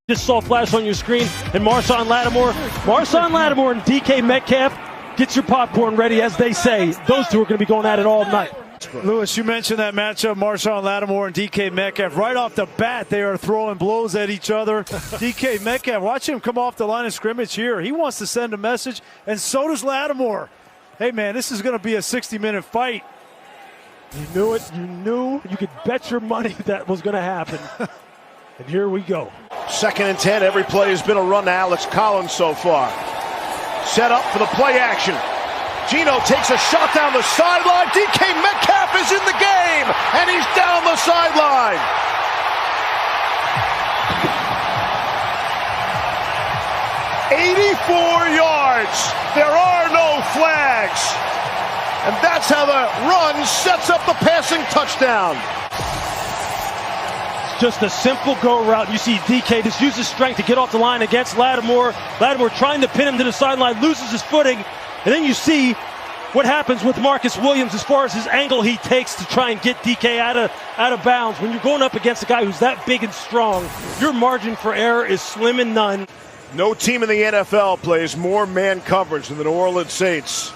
just saw flash on your screen, and Marshon Lattimore and DK Metcalf, get your popcorn ready, as they say. Those two are going to be going at it all night. Lewis, you mentioned that matchup, Marshon Lattimore and DK Metcalf. Right off the bat, they are throwing blows at each other. DK Metcalf, watch him come off the line of scrimmage here. He wants to send a message, and so does Lattimore. Hey, man, this is going to be a 60-minute fight. You knew it. You knew. You could bet your money that was going to happen. And here we go. 2nd and 10. Every play has been a run to Alex Collins so far. Set up for the play action. Geno takes a shot down the sideline. DK Metcalf is in the game, and he's down the sideline. "84 yards. There are no flags." And that's how the run sets up the passing touchdown. Just a simple go route. You see DK just use his strength to get off the line against Lattimore. Lattimore trying to pin him to the sideline, loses his footing. And then you see what happens with Marcus Williams as far as his angle he takes to try and get DK out of bounds. When you're going up against a guy who's that big and strong, your margin for error is slim and none. No team in the NFL plays more man coverage than the New Orleans Saints.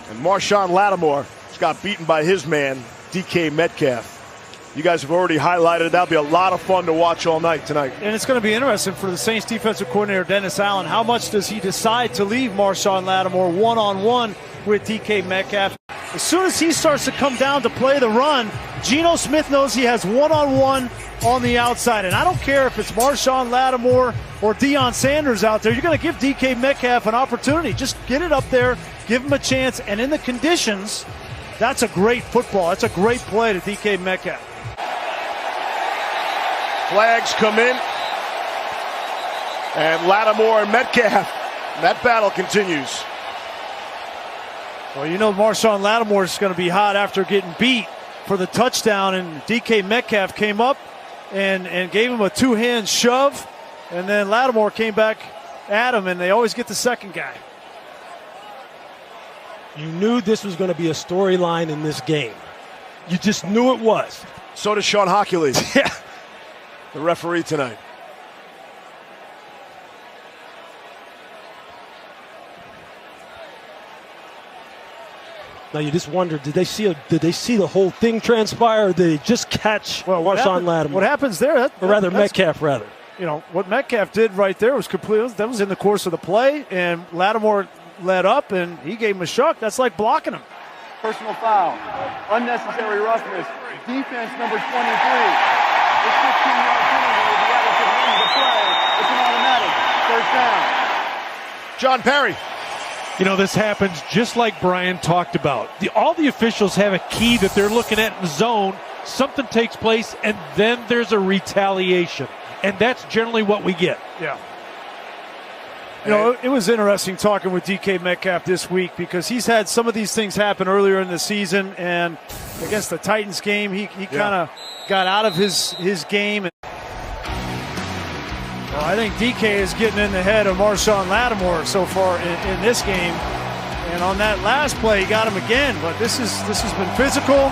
And Marshon Lattimore just got beaten by his man, DK Metcalf. You guys have already highlighted it. That'll be a lot of fun to watch all night tonight. And it's going to be interesting for the Saints defensive coordinator, Dennis Allen. How much does he decide to leave Marshon Lattimore one-on-one with DK Metcalf? As soon as he starts to come down to play the run, Geno Smith knows he has one-on-one on the outside. And I don't care if it's Marshon Lattimore or Deion Sanders out there. You're going to give DK Metcalf an opportunity. Just get it up there, give him a chance. And in the conditions, that's a great football. That's a great play to DK Metcalf. Flags come in, and Lattimore and Metcalf, that battle continues. Well, you know Marshon Lattimore is going to be hot after getting beat for the touchdown, and DK Metcalf came up and gave him a two-hand shove, and then Lattimore came back at him, and they always get the second guy. You knew this was going to be a storyline in this game. You just knew it was. So does Sean Hockley. Yeah. The referee tonight. Now you just wonder, did they see the whole thing transpire, or did they just catch Marshon Lattimore? What happens there? Metcalf, rather. You know, what Metcalf did right there was complete. That was in the course of the play, and Lattimore led up, and he gave him a shuck. That's like blocking him. Personal foul. Unnecessary roughness. Defense number 23. The 15-yard penalty will be added to the end of the play. It's an automatic. First down. John Perry. You know, this happens just like Brian talked about. All the officials have a key that they're looking at in the zone. Something takes place, and then there's a retaliation. And that's generally what we get. Yeah. You know, it was interesting talking with DK Metcalf this week because he's had some of these things happen earlier in the season, and against the Titans game, he kind of got out of his game. Well, I think DK is getting in the head of Marshon Lattimore so far in this game, and on that last play, he got him again. But this has been physical.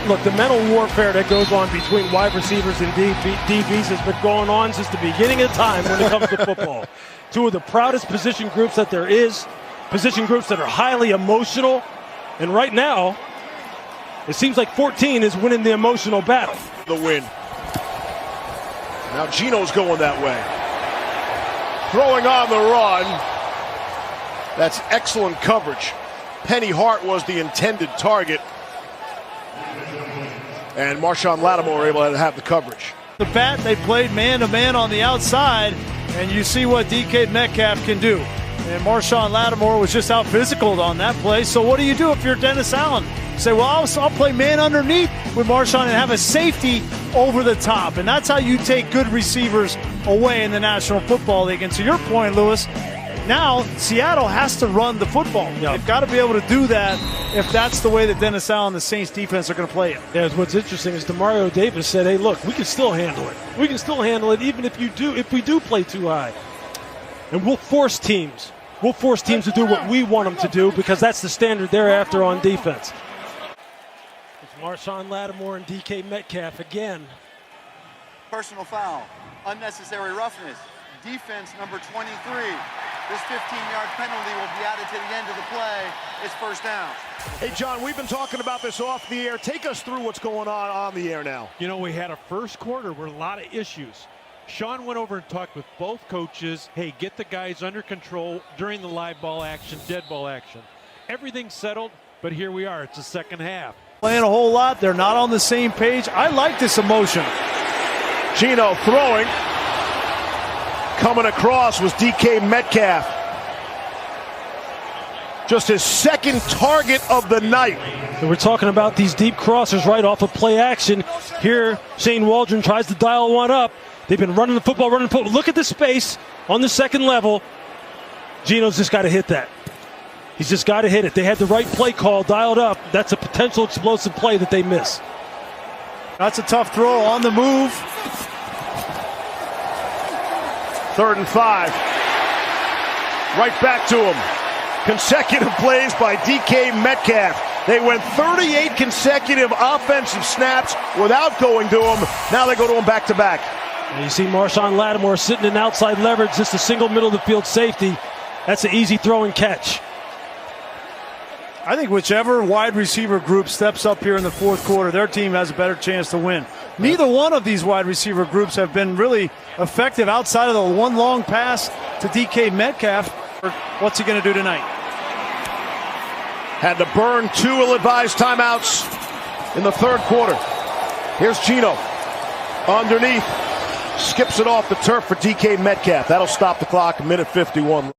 Look, the mental warfare that goes on between wide receivers and DBs has been going on since the beginning of time when it comes to football. Two of the proudest position groups that there is, position groups that are highly emotional, and right now, it seems like 14 is winning the emotional battle. The win. Now Geno's going that way. Throwing on the run. That's excellent coverage. Penny Hart was the intended target. And Marshon Lattimore able to have the coverage. The bat, they played man-to-man on the outside, and you see what DK Metcalf can do. And Marshon Lattimore was just out-physicaled on that play. So what do you do if you're Dennis Allen? Say, well, I'll play man underneath with Marshon and have a safety over the top. And that's how you take good receivers away in the National Football League. And to your point, Lewis, now Seattle has to run the football. Yeah. They've got to be able to do that if that's the way that Dennis Allen and the Saints defense are going to play it. Yeah, what's interesting is DeMario Davis said, hey, look, we can still handle it. We can still handle it even if we do play too high. And we'll force teams to do what we want them to do because that's the standard they're after on defense. It's Marshon Lattimore and DK Metcalf again. Personal foul. Unnecessary roughness. Defense number 23. This 15-yard penalty will be added to the end of the play. It's first down. Hey, John, we've been talking about this off the air. Take us through what's going on the air now. You know, we had a first quarter with a lot of issues. Sean went over and talked with both coaches. Hey, get the guys under control during the live ball action, dead ball action. Everything's settled, but here we are. It's the second half. Playing a whole lot. They're not on the same page. I like this emotion. Gino throwing. Coming across was DK Metcalf. Just his second target of the night. And we're talking about these deep crossers right off of play action. Here, Shane Waldron tries to dial one up. They've been running the football. Look at the space on the second level. Gino's just got to hit that. He's just got to hit it. They had the right play call dialed up. That's a potential explosive play that they miss. That's a tough throw on the move. 3rd and 5. Right back to him. Consecutive plays by DK Metcalf. They went 38 consecutive offensive snaps without going to him. Now they go to him back to back. And you see Marshon Lattimore sitting in outside leverage, just a single middle of the field safety. That's an easy throw and catch. I think whichever wide receiver group steps up here in the fourth quarter, their team has a better chance to win. Neither one of these wide receiver groups have been really effective outside of the one long pass to DK Metcalf. What's he going to do tonight? Had to burn 2 ill-advised timeouts in the 3rd quarter. Here's Gino. Underneath. Skips it off the turf for DK Metcalf. That'll stop the clock. 1:51.